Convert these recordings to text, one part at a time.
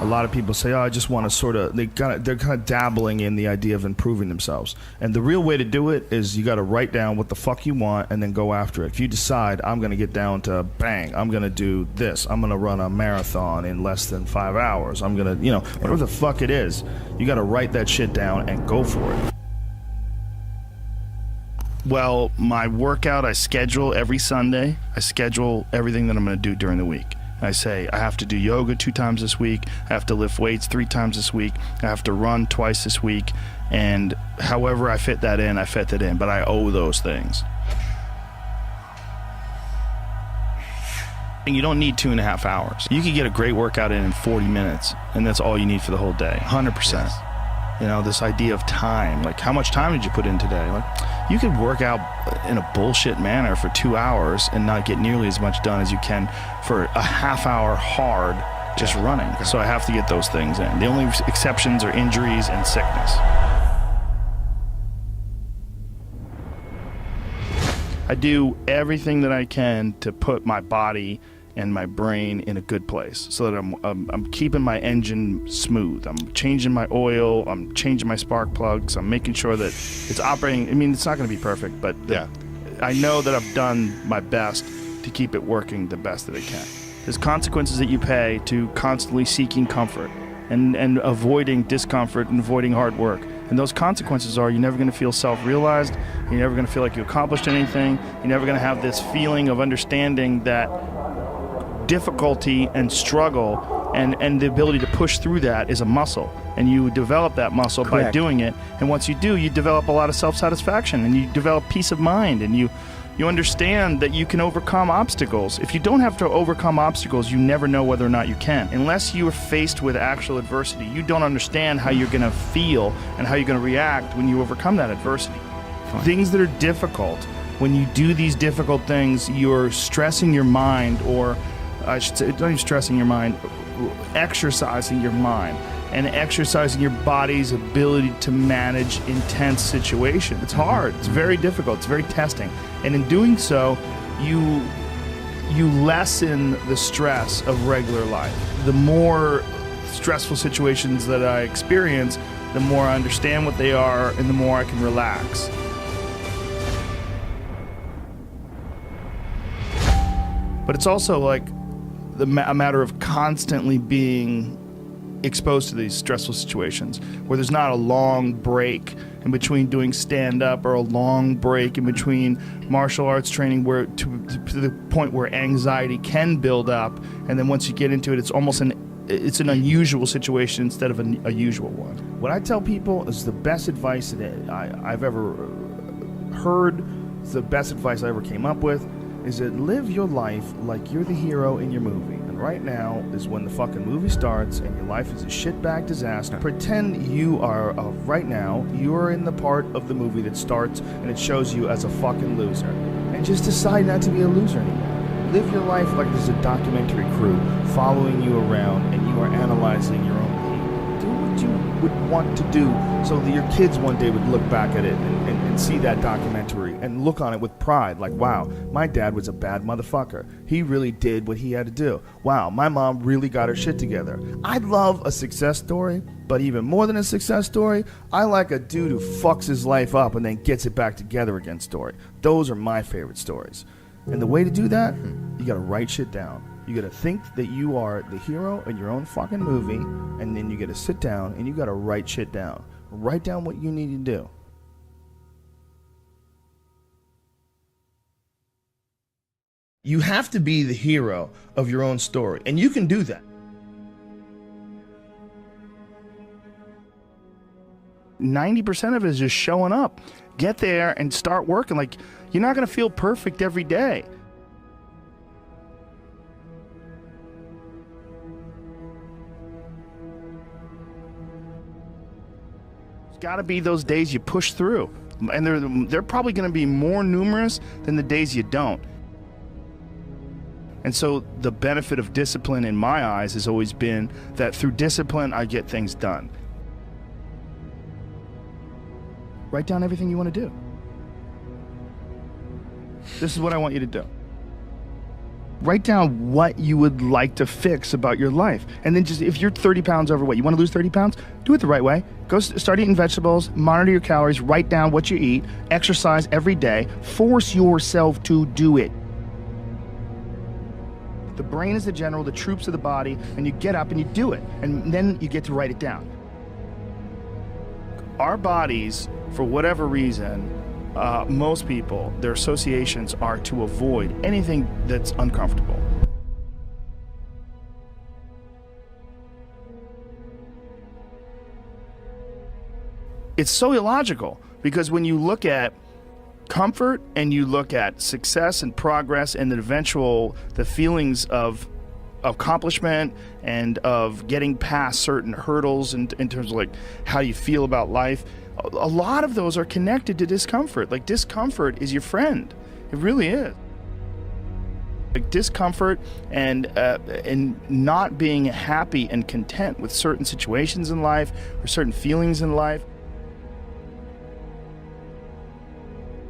A lot of people say, oh, I just want to sort of, they're kind of dabbling in the idea of improving themselves. And the real way to do it is you got to write down what the fuck you want and then go after it. If you decide, I'm going to get down to bang, I'm going to do this, I'm going to run a marathon in less than 5 hours, I'm going to, you know, whatever the fuck it is, you got to write that shit down and go for it. Well, my workout, I schedule every Sunday. I schedule everything that I'm going to do during the week. I say I have to do yoga 2 times this week, I have to lift weights 3 times this week, I have to run twice this week, and however I fit that in, I fit that in, but I owe those things. And you don't need 2.5 hours. You can get a great workout in 40 minutes, and that's all you need for the whole day, 100%. Yes. You know, this idea of time, like how much time did you put in today? Like, you could work out in a bullshit manner for 2 hours and not get nearly as much done as you can for a half hour hard just running. Okay. So I have to get those things in. The only exceptions are injuries and sickness. I do everything that I can to put my body and my brain in a good place so that I'm keeping my engine smooth. I'm changing my oil, I'm changing my spark plugs, I'm making sure that it's operating. I mean, it's not going to be perfect, but I know that I've done my best to keep it working the best that it can. There's consequences that you pay to constantly seeking comfort and avoiding discomfort and avoiding hard work. And those consequences are you're never going to feel self-realized, you're never going to feel like you accomplished anything, you're never going to have this feeling of understanding that difficulty and struggle and the ability to push through that is a muscle, and you develop that muscle by doing it. And once you do, you develop a lot of self-satisfaction, and you develop peace of mind, and you understand that you can overcome obstacles. If you don't have to overcome obstacles, you never know whether or not you can. Unless you are faced with actual adversity, you don't understand how you're going to feel and how you're going to react when you overcome that adversity. Things that are difficult, when you do these difficult things, you're stressing your mind, or I should say, not even stressing your mind, exercising your mind and exercising your body's ability to manage intense situations. It's hard. It's very difficult. It's very testing. And in doing so, you lessen the stress of regular life. The more stressful situations that I experience, the more I understand what they are and the more I can relax. But it's also like a matter of constantly being exposed to these stressful situations where there's not a long break in between doing stand-up or a long break in between martial arts training where to the point where anxiety can build up, and then once you get into it, it's almost an unusual situation instead of a usual one. What I tell people is the best advice that I've ever heard, the best advice I ever came up with, is that live your life like you're the hero in your movie. And right now is when the fucking movie starts and your life is a shitbag disaster. Pretend you are, right now, you're in the part of the movie that starts and it shows you as a fucking loser. And just decide not to be a loser anymore. Live your life like there's a documentary crew following you around and you are analyzing your own behavior. Do what you would want to do so that your kids one day would look back at it and see that documentary and look on it with pride, like, wow, my dad was a bad motherfucker. He really did what he had to do. Wow, my mom really got her shit together. I love a success story, but even more than a success story, I like a dude who fucks his life up and then gets it back together again story. Those are my favorite stories. And the way to do that, you gotta write shit down. You gotta think that you are the hero in your own fucking movie, and then you gotta sit down and you gotta write shit down. Write down what you need to do. You have to be the hero of your own story, and you can do that. %90 of it is just showing up. Get there and start working. Like, you're not going to feel perfect every day. There's got to be those days you push through, and they're probably going to be more numerous than the days you don't. And so the benefit of discipline in my eyes has always been that through discipline, I get things done. Write down everything you want to do. This is what I want you to do. Write down what you would like to fix about your life. And then just, if you're 30 pounds overweight, you want to lose 30 pounds, do it the right way. Go start eating vegetables, monitor your calories, write down what you eat, exercise every day, force yourself to do it. The brain is the general, the troops of the body, and you get up and you do it. And then you get to write it down. Our bodies, for whatever reason, most people, their associations are to avoid anything that's uncomfortable. It's so illogical, because when you look at comfort and you look at success and progress and the feelings of accomplishment and of getting past certain hurdles in terms of like how you feel about life, a lot of those are connected to discomfort. Like, discomfort is your friend. It really is. Like, discomfort and not being happy and content with certain situations in life or certain feelings in life.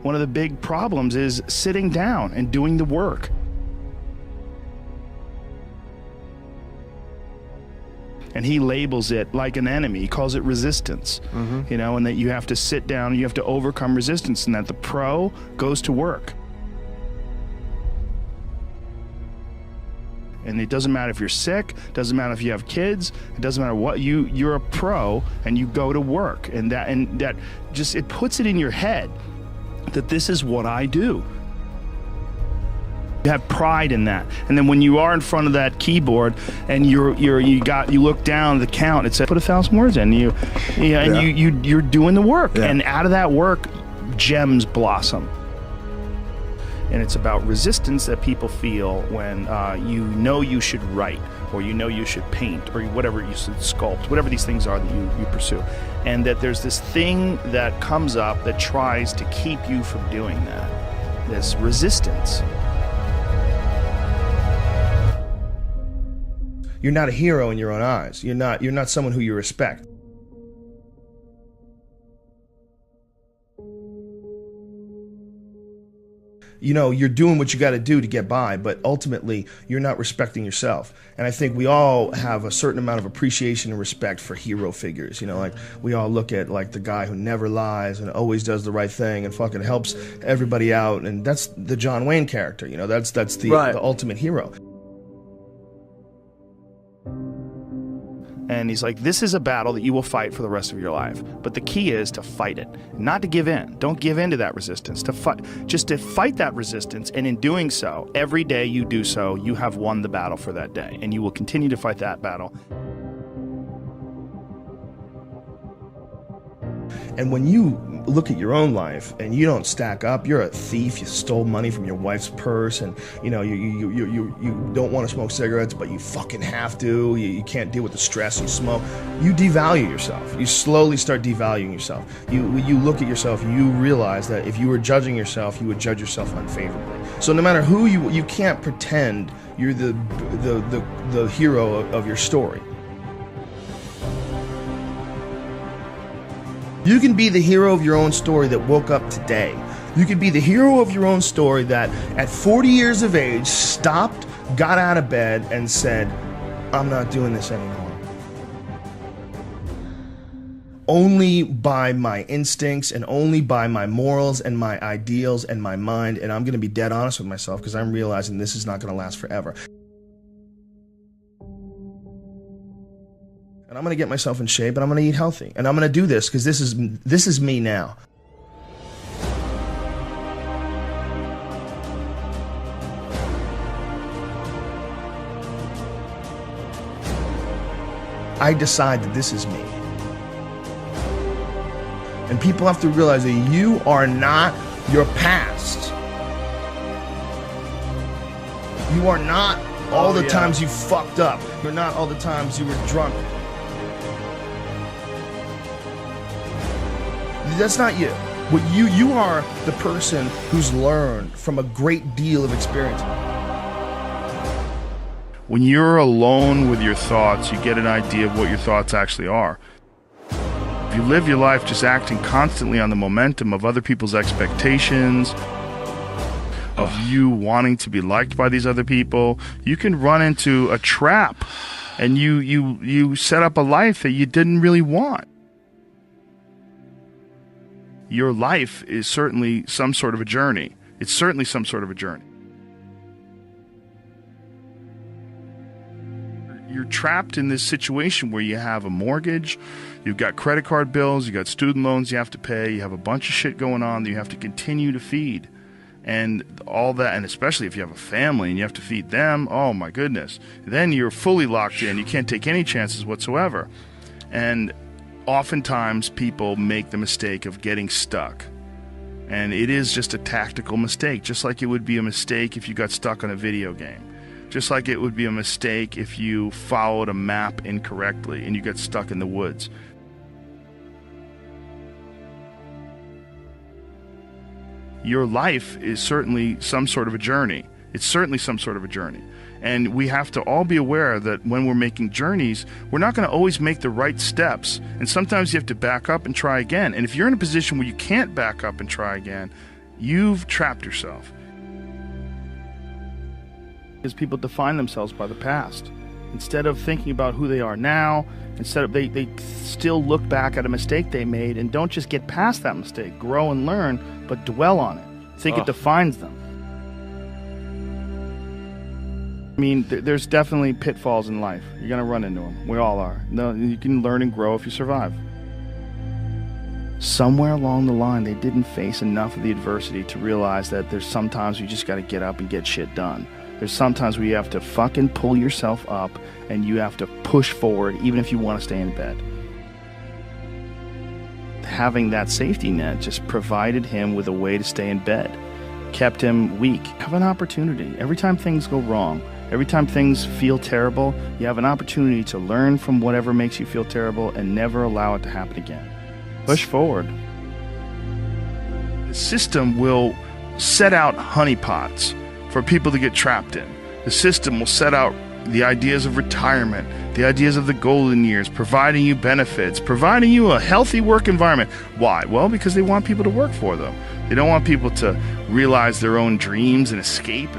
One of the big problems is sitting down and doing the work. And he labels it like an enemy. He calls it resistance, you know, and that you have to sit down and you have to overcome resistance, and that the pro goes to work. And it doesn't matter if you're sick, doesn't matter if you have kids, it doesn't matter what, you're a pro and you go to work. And that just, it puts it in your head that this is what I do. You have pride in that. And then when you are in front of that keyboard and you look down the count, it says put 1,000 words in, you're doing the work. And out of that work, gems blossom. And it's about resistance that people feel when you should write, or you should paint, or whatever you should sculpt, whatever these things are that you pursue. And that there's this thing that comes up that tries to keep you from doing that. This resistance. You're not a hero in your own eyes. You're not someone who you respect. You know, you're doing what you got to do to get by, but ultimately you're not respecting yourself. And I think we all have a certain amount of appreciation and respect for hero figures. You know, like, we all look at like the guy who never lies and always does the right thing and fucking helps everybody out, and that's the John Wayne character. You know, that's the ultimate hero. And he's like, this is a battle that you will fight for the rest of your life. But the key is to fight it, not to give in. Don't give in to that resistance. Just to fight that resistance. And in doing so, every day you do so, you have won the battle for that day. And you will continue to fight that battle. And when you look at your own life and you don't stack up, you're a thief, you stole money from your wife's purse, and you know you don't want to smoke cigarettes, but you fucking have to, you can't deal with the stress, you smoke, you devalue yourself. You slowly start devaluing yourself. You look at yourself and you realize that if you were judging yourself, you would judge yourself unfavorably. So no matter who you can't pretend you're the hero of your story. You can be the hero of your own story that woke up today. You can be the hero of your own story that at 40 years of age stopped, got out of bed, and said, I'm not doing this anymore. Only by my instincts and only by my morals and my ideals and my mind, and I'm going to be dead honest with myself because I'm realizing this is not going to last forever. And I'm going to get myself in shape, and I'm going to eat healthy, and I'm going to do this because this is me now. I decide that this is me. And people have to realize that you are not your past. You are not all the times you fucked up. You're not all the times you were drunk. That's not you. What you are the person who's learned from a great deal of experience. When you're alone with your thoughts, you get an idea of what your thoughts actually are. If you live your life just acting constantly on the momentum of other people's expectations, of you wanting to be liked by these other people, you can run into a trap, and you set up a life that you didn't really want. Your life is certainly some sort of a journey. It's certainly some sort of a journey. You're trapped in this situation where you have a mortgage, you've got credit card bills, you've got student loans you have to pay, you have a bunch of shit going on that you have to continue to feed. And all that, and especially if you have a family and you have to feed them, oh my goodness. Then you're fully locked in. You can't take any chances whatsoever. And oftentimes people make the mistake of getting stuck. And it is just a tactical mistake, just like it would be a mistake if you got stuck on a video game. Just like it would be a mistake if you followed a map incorrectly and you got stuck in the woods. Your life is certainly some sort of a journey. It's certainly some sort of a journey. And we have to all be aware that when we're making journeys, we're not going to always make the right steps. And sometimes you have to back up and try again. And if you're in a position where you can't back up and try again, you've trapped yourself. Because people define themselves by the past. Instead of thinking about who they are now, they still look back at a mistake they made and don't just get past that mistake, grow and learn, but dwell on it. Think it defines them. I mean, there's definitely pitfalls in life. You're going to run into them. We all are. No, you can learn and grow if you survive. Somewhere along the line, they didn't face enough of the adversity to realize that there's sometimes you just got to get up and get shit done. There's sometimes where you have to fucking pull yourself up and you have to push forward even if you want to stay in bed. Having that safety net just provided him with a way to stay in bed, kept him weak. Have an opportunity. Every time things go wrong, every time things feel terrible, you have an opportunity to learn from whatever makes you feel terrible and never allow it to happen again. Push forward. The system will set out honeypots for people to get trapped in. The system will set out the ideas of retirement, the ideas of the golden years, providing you benefits, providing you a healthy work environment. Why? Well, because they want people to work for them. They don't want people to realize their own dreams and escape.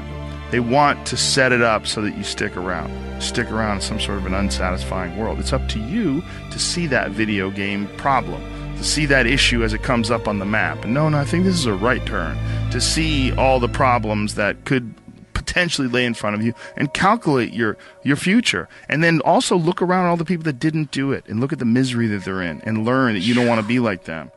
They want to set it up so that you stick around. Stick around in some sort of an unsatisfying world. It's up to you to see that video game problem, to see that issue as it comes up on the map. And no, I think this is a right turn. To see all the problems that could potentially lay in front of you and calculate your future. And then also look around at all the people that didn't do it and look at the misery that they're in and learn that you don't want to be like them.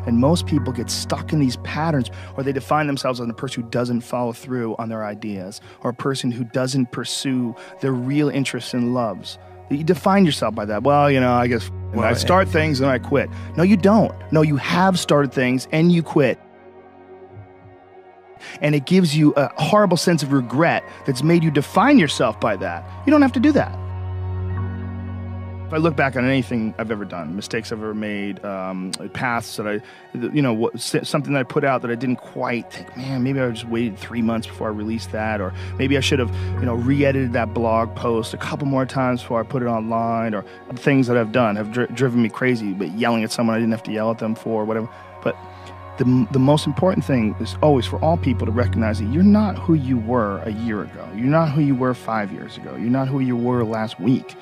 And most people get stuck in these patterns, or they define themselves as a person who doesn't follow through on their ideas, or a person who doesn't pursue their real interests and loves. You define yourself by that. Well, I guess I start things and I quit. No, you don't. No, you have started things and you quit. And it gives you a horrible sense of regret that's made you define yourself by that. You don't have to do that. If I look back on anything I've ever done, mistakes I've ever made, paths that something that I put out that I didn't quite think, man, maybe I just waited 3 months before I released that, or maybe I should have, re-edited that blog post a couple more times before I put it online, or things that I've done have driven me crazy, but yelling at someone I didn't have to yell at them for, whatever. But the most important thing is always for all people to recognize that you're not who you were a year ago. You're not who you were 5 years ago. You're not who you were last week.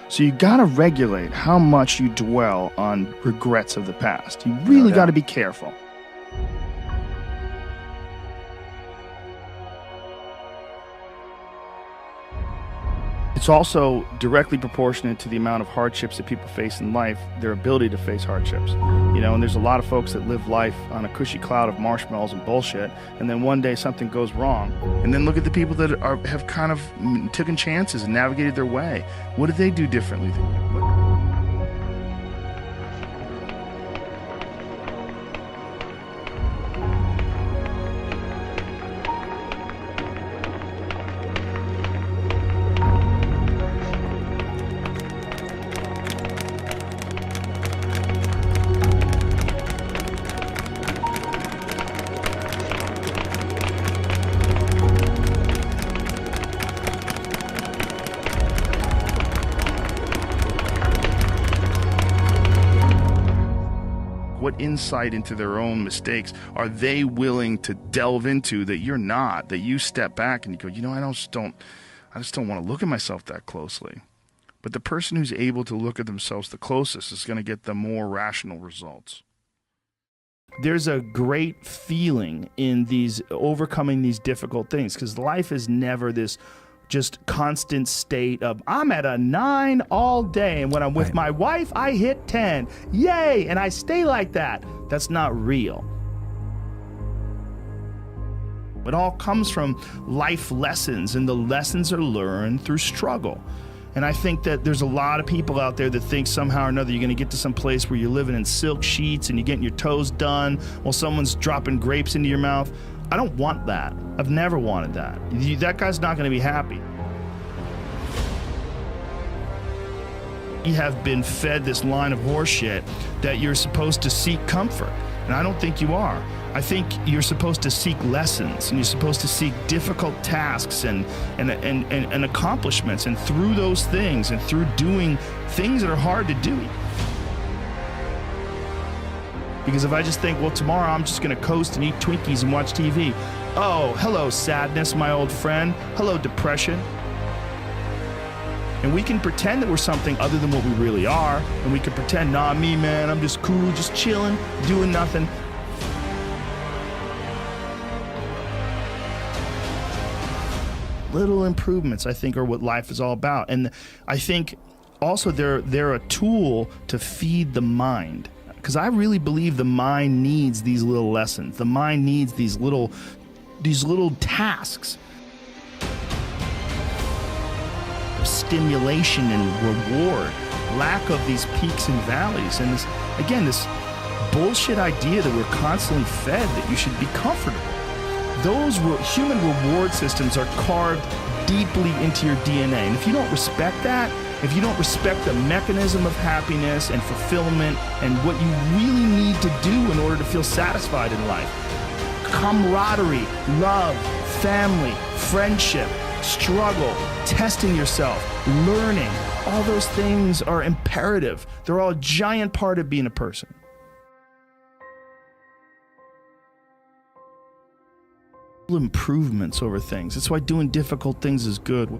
So you got to regulate how much you dwell on regrets of the past. You really got to be careful. It's also directly proportionate to the amount of hardships that people face in life, their ability to face hardships. And there's a lot of folks that live life on a cushy cloud of marshmallows and bullshit, and then one day something goes wrong. And then look at the people that have kind of taken chances and navigated their way. What did they do differently than you? What insight into their own mistakes are they willing to delve into that you're not, that you step back and you go, you know, I just don't want to look at myself that closely. But the person who's able to look at themselves the closest is going to get the more rational results. There's a great feeling in these overcoming these difficult things, because life is never this just constant state of I'm at a 9 all day, and when I'm with my wife I hit 10, yay, and I stay like that. That's not real. It all comes from life lessons, and the lessons are learned through struggle. And I think that there's a lot of people out there that think somehow or another you're going to get to some place where you're living in silk sheets and you're getting your toes done while someone's dropping grapes into your mouth. I don't want that. I've never wanted that. That guy's not going to be happy. You have been fed this line of horseshit that you're supposed to seek comfort, and I don't think you are. I think you're supposed to seek lessons, and you're supposed to seek difficult tasks and accomplishments, and through those things and through doing things that are hard to do. Because if I just think, well, tomorrow I'm just going to coast and eat Twinkies and watch TV. Oh, hello, sadness, my old friend. Hello, depression. And we can pretend that we're something other than what we really are. And we can pretend, nah, me, man, I'm just cool, just chilling, doing nothing. Little improvements, I think, are what life is all about. And I think also they're a tool to feed the mind. Because I really believe the mind needs these little lessons. The mind needs these little tasks. Stimulation and reward. Lack of these peaks and valleys. And this bullshit idea that we're constantly fed that you should be comfortable. Those human reward systems are carved deeply into your DNA. And if you don't respect that, if you don't respect the mechanism of happiness and fulfillment and what you really need to do in order to feel satisfied in life, camaraderie, love, family, friendship, struggle, testing yourself, learning, all those things are imperative. They're all a giant part of being a person. Improvements over things. That's why doing difficult things is good.